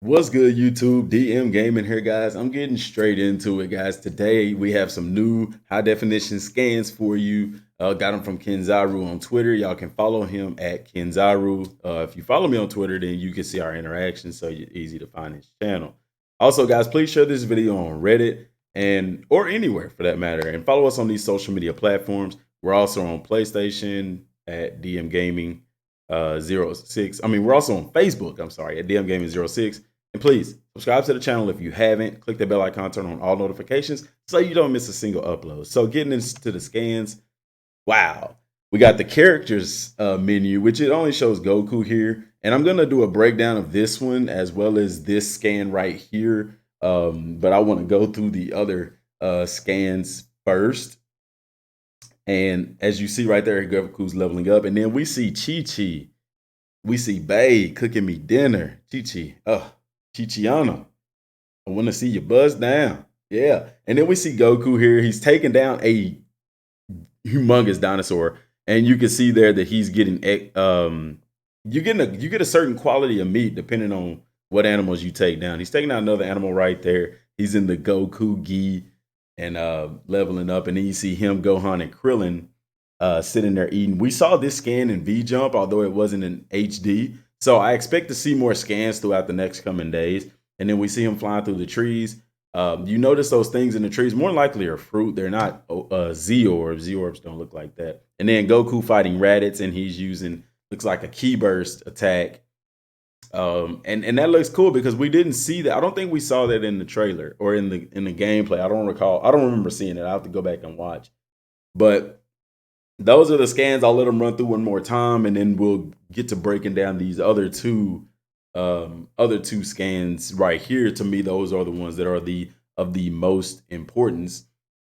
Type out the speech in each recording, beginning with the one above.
What's good, YouTube? Dmgaming here, guys. I'm getting straight into it, guys. Today we have some new high definition scans for you. Got them from Kenzaru on Twitter. Y'all can follow him at Kenzaru. If you follow me on Twitter, then you can see our interaction, so you're easy to find his channel. Also, guys, please share this video on Reddit and or anywhere for that matter, and follow us on these social media platforms. We're also on PlayStation at Dmgaming 06. I mean, we're also on Facebook. I'm sorry, at Dmgaming 06. And please subscribe to the channel if you haven't. Click the bell icon, turn on all notifications so you don't miss a single upload. So getting into the scans, wow. We got the characters menu, which it only shows Goku here. And I'm going to do a breakdown of this one as well as this scan right here. But I want to go through the other scans first. And as you see right there, Goku's leveling up. And then we see Chi-Chi. We see Bay cooking me dinner. Chi-Chi. Chichiana, I want to see you buzz down. Yeah. And then we see Goku here. He's taking down a humongous dinosaur. And you can see there that he's getting you get a certain quality of meat depending on what animals you take down. He's taking down another animal right there. He's in the Goku Gi and leveling up. And then you see him, Gohan, and Krillin sitting there eating. We saw this scan in V Jump, although it wasn't in HD. So I expect to see more scans throughout the next coming days. And then we see him flying through the trees. You notice those things in the trees more likely are fruit. They're not Z-orbs. Z-orbs don't look like that. And then Goku fighting Raditz, and he's using, looks like a Ki Burst attack. And that looks cool because we didn't see that. I don't think we saw that in the trailer or in the gameplay. I don't recall. I don't remember seeing it. I have to go back and watch. But those are the scans. I'll let them run through one more time, and then we'll get to breaking down these other two scans right here. To me, those are the ones that are of the most importance.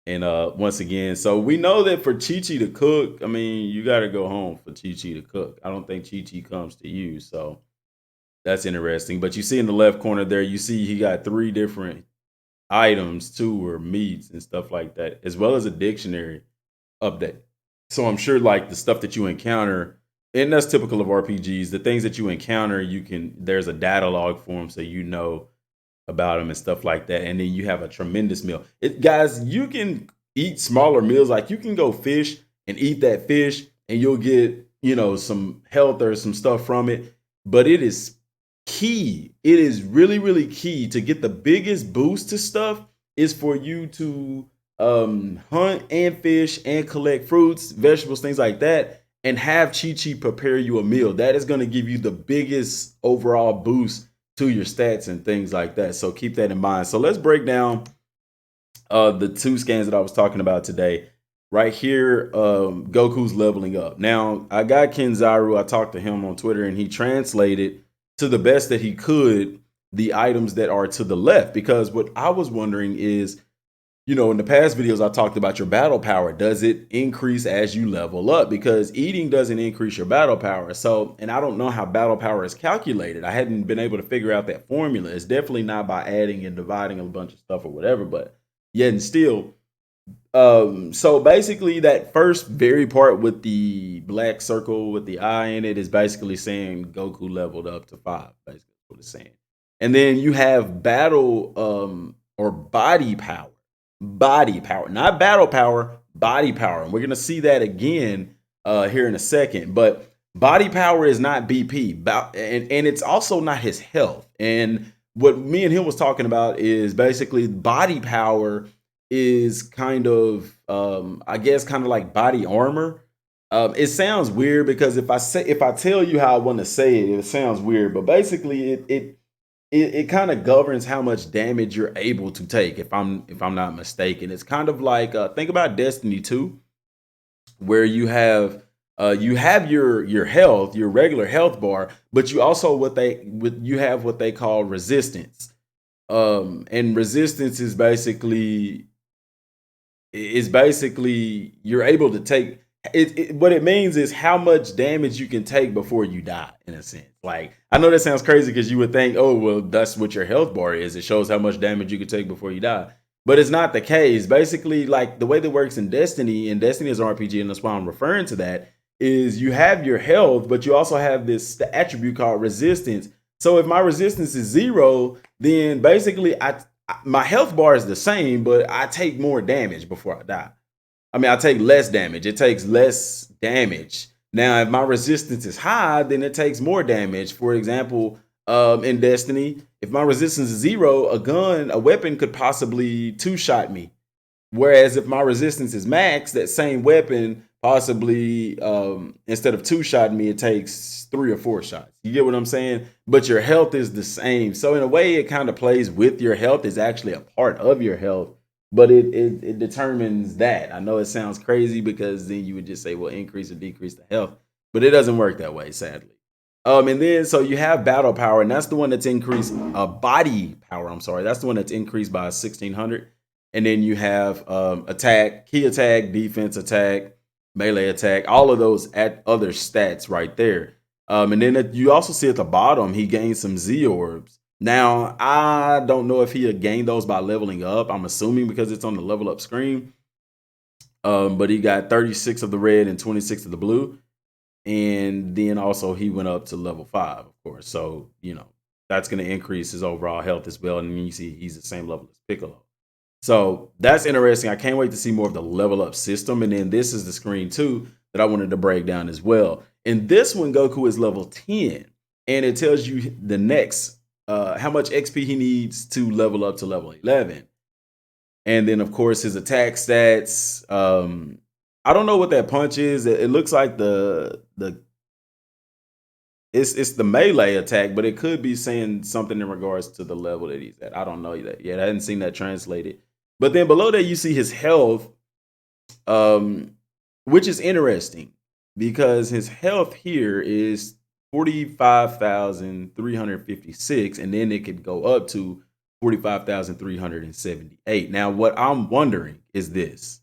And once again, so we know that for Chi-Chi to cook, I mean, you got to go home for Chi-Chi to cook. I don't think Chi-Chi comes to you, so that's interesting. But you see in the left corner there, you see he got 3 different items, 2 or meats and stuff like that, as well as a dictionary update. So I'm sure like the stuff that you encounter, and that's typical of RPGs, the things that you encounter, there's a data log for them so you know about them and stuff like that. And then you have a tremendous meal. Guys, you can eat smaller meals. Like you can go fish and eat that fish and you'll get, some health or some stuff from it. But it is key. It is really, really key to get the biggest boost to stuff is for you to hunt and fish and collect fruits, vegetables, things like that, and have Chi-Chi prepare you a meal. That is going to give you the biggest overall boost to your stats and things like that. So keep that in mind. So let's break down the 2 scans that I was talking about today. Right here, Goku's leveling up. Now, I got Kenzaru. I talked to him on Twitter, and he translated to the best that he could the items that are to the left. Because what I was wondering is, in the past videos, I talked about your battle power. Does it increase as you level up? Because eating doesn't increase your battle power. So, and I don't know how battle power is calculated. I hadn't been able to figure out that formula. It's definitely not by adding and dividing a bunch of stuff or whatever, but yet and still. So basically that first very part with the black circle with the eye in it is basically saying Goku leveled up to 5, basically what it's saying. And then you have battle or body power. Body power, not battle power, body power. And we're going to see that again here in a second. But body power is not BP. And it's also not his health. And what me and him was talking about is basically body power is kind of, I guess, kind of like body armor. It sounds weird because if I tell you how I want to say it, it sounds weird. But basically, it kind of governs how much damage you're able to take. If I'm not mistaken, it's kind of like think about Destiny 2, where you have your health, your regular health bar, but you also you have what they call resistance. And resistance is basically you're able to take what it means is how much damage you can take before you die, in a sense. Like, I know that sounds crazy because you would think, oh, well, that's what your health bar is. It shows how much damage you can take before you die. But it's not the case. Basically, like the way that works in Destiny, and Destiny is an RPG, and that's why I'm referring to that, is you have your health, but you also have this attribute called resistance. So if my resistance is 0, then basically my health bar is the same, but I take more damage before I die. I mean, I take less damage. It takes less damage. Now, if my resistance is high, then it takes more damage. For example, in Destiny, if my resistance is 0, a weapon could possibly two-shot me. Whereas if my resistance is max, that same weapon possibly, instead of two-shotting me, it takes 3 or 4 shots. You get what I'm saying? But your health is the same. So in a way, it kind of plays with your health. It's actually a part of your health, but it determines that. I know it sounds crazy because then you would just say, well, increase or decrease the health, but it doesn't work that way, sadly. And then so you have battle power, and that's the one that's increased. Body power, I'm sorry, that's the one that's increased by 1600. And then you have attack, key attack, defense attack, melee attack, all of those at other stats right there. And then you also see at the bottom, he gained some Z orbs. Now, I don't know if he had gained those by leveling up. I'm assuming because it's on the level up screen. But he got 36 of the red and 26 of the blue. And then also he went up to level 5, of course. So, that's going to increase his overall health as well. And then you see he's the same level as Piccolo. So that's interesting. I can't wait to see more of the level up system. And then this is the screen too that I wanted to break down as well. In this one, Goku is level 10, and it tells you the next how much XP he needs to level up to level 11. And then of course his attack stats. I don't know what that punch is. It looks like it's the melee attack, but it could be saying something in regards to the level that he's at. I don't know that yet. I hadn't seen that translated. But then below that, you see his health, which is interesting because his health here is 45,356, and then it could go up to 45,378. Now, what I'm wondering is this,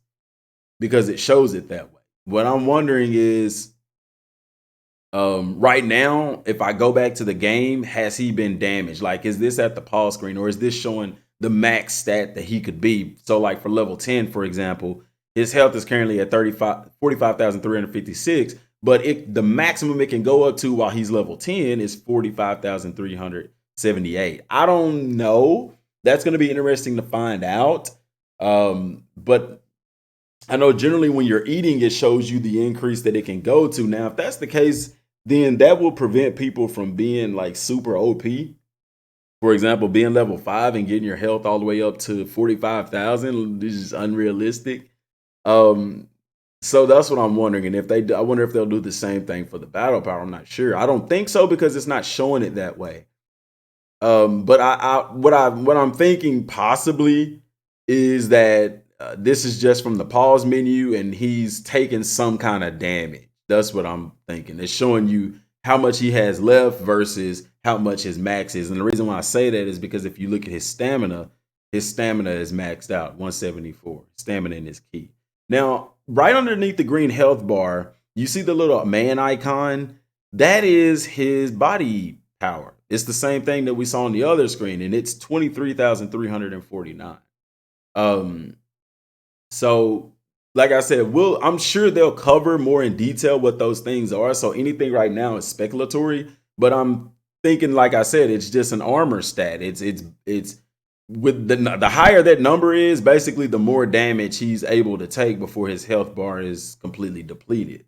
because it shows it that way. What I'm wondering is, right now, if I go back to the game, has he been damaged? Like, is this at the pause screen, or is this showing the max stat that he could be? So like for level 10, for example, his health is currently at 45,356, but the maximum it can go up to while he's level 10 is 45,378. I don't know. That's going to be interesting to find out. But I know generally when you're eating, it shows you the increase that it can go to. Now, if that's the case, then that will prevent people from being like super OP. For example, being level 5 and getting your health all the way up to 45,000 is unrealistic. So that's what I'm wondering. And I wonder if they'll do the same thing for the battle power. I'm not sure. I don't think so because it's not showing it that way. But what I'm thinking possibly is that this is just from the pause menu and he's taking some kind of damage. That's what I'm thinking. It's showing you how much he has left versus how much his max is. And the reason why I say that is because if you look at his stamina is maxed out, 174. Stamina is key. Now, right underneath the green health bar, you see the little man icon. That is his body power. It's the same thing that we saw on the other screen, and it's 23,349. So like I said, I'm sure they'll cover more in detail what those things are. So anything right now is speculatory, but I'm thinking, like I said, it's just an armor stat. It's with the higher that number is, basically the more damage he's able to take before his health bar is completely depleted.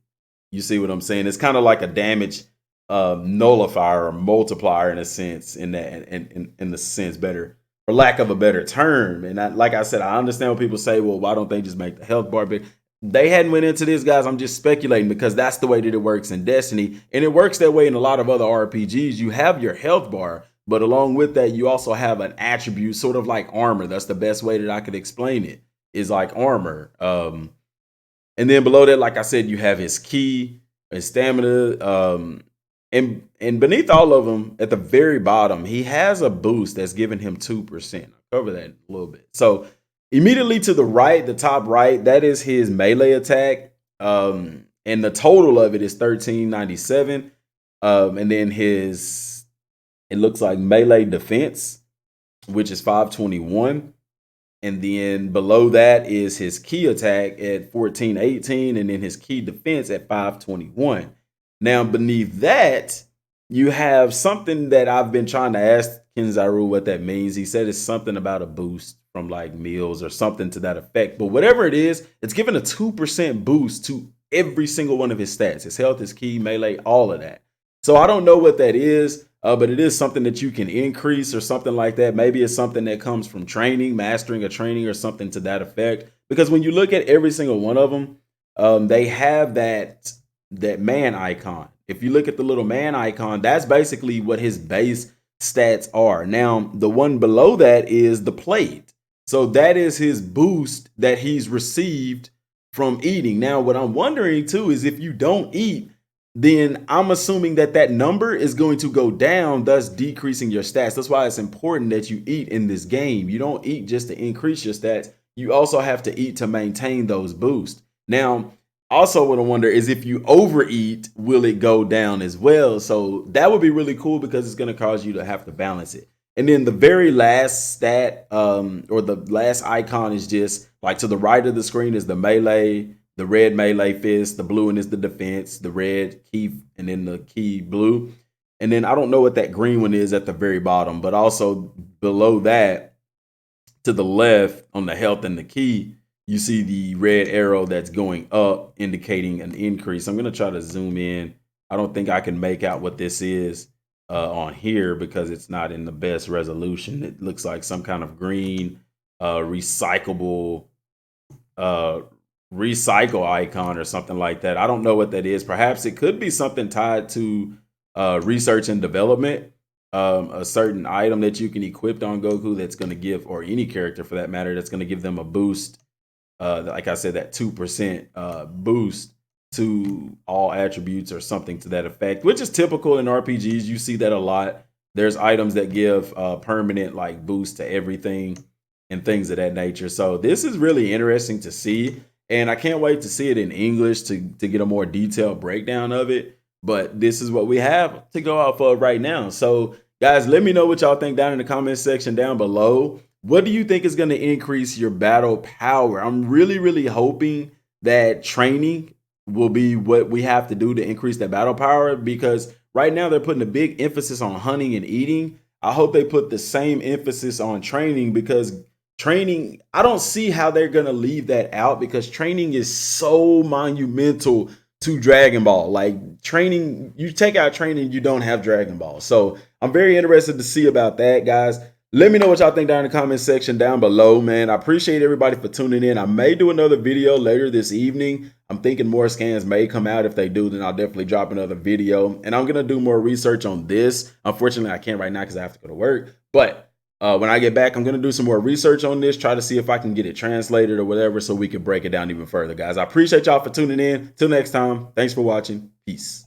You see what I'm saying? It's kind of like a damage nullifier or multiplier in a sense, in the sense, better, for lack of a better term. And like I said, I understand when people say, well, why don't they just make the health bar big? They hadn't went into this, guys. I'm just speculating because that's the way that it works in Destiny. And it works that way in a lot of other RPGs. You have your health bar, but along with that, you also have an attribute, sort of like armor. That's the best way that I could explain it, is like armor. And then below that, like I said, you have his ki, his stamina, and beneath all of them, at the very bottom, he has a boost that's giving him 2%. I'll cover that a little bit. So immediately to the right, the top right, that is his melee attack. And the total of it is 1397. And then it looks like melee defense, which is 521. And then below that is his key attack at 1418, and then his key defense at 521. Now, beneath that, you have something that I've been trying to ask Kenzaru what that means. He said it's something about a boost from like meals or something to that effect. But whatever it is, it's giving a 2% boost to every single one of his stats. His health, his ki, melee, all of that. So I don't know what that is, but it is something that you can increase or something like that. Maybe it's something that comes from training, mastering a training or something to that effect. Because when you look at every single one of them, they have that man icon. If you look at the little man icon, that's basically what his base stats are. Now, the one below that is the plate. So that is his boost that he's received from eating. Now, what I'm wondering too is if you don't eat, then I'm assuming that that number is going to go down, thus decreasing your stats. That's why it's important that you eat in this game. You don't eat just to increase your stats. You also have to eat to maintain those boosts. Now, also what I wonder is if you overeat, will it go down as well? So that would be really cool because it's going to cause you to have to balance it. And then the very last stat or the last icon is just like to the right of the screen is the melee, the red melee fist, the blue one is the defense, the red key, and then the key blue. And then I don't know what that green one is at the very bottom, but also below that to the left on the health and the key, you see the red arrow that's going up, indicating an increase. I'm going to try to zoom in. I don't think I can make out what this is on here because it's not in the best resolution. It looks like some kind of green recycle icon or something like that. I don't know what that is. Perhaps it could be something tied to research and development. A certain item that you can equip on Goku that's going to give, or any character for that matter, that's going to give them a boost. Like I said, that 2% boost to all attributes or something to that effect, which is typical in RPGs. You see that a lot. There's items that give permanent like boost to everything and things of that nature. So this is really interesting to see. And I can't wait to see it in English to get a more detailed breakdown of it. But this is what we have to go off of right now. So guys, let me know what y'all think down in the comment section down below. What do you think is going to increase your battle power? I'm really, really hoping that training will be what we have to do to increase that battle power, because right now they're putting a big emphasis on hunting and eating. I hope they put the same emphasis on training, because training, I don't see how they're going to leave that out, because training is so monumental to Dragon Ball. Like training, you take out training, you don't have Dragon Ball. So I'm very interested to see about that, guys. Let me know what y'all think down in the comment section down below, man. I appreciate everybody for tuning in. I may do another video later this evening. I'm thinking more scans may come out. If they do, then I'll definitely drop another video. And I'm going to do more research on this. Unfortunately, I can't right now because I have to go to work. But when I get back, I'm going to do some more research on this, try to see if I can get it translated or whatever so we can break it down even further, guys. I appreciate y'all for tuning in. Till next time, thanks for watching. Peace.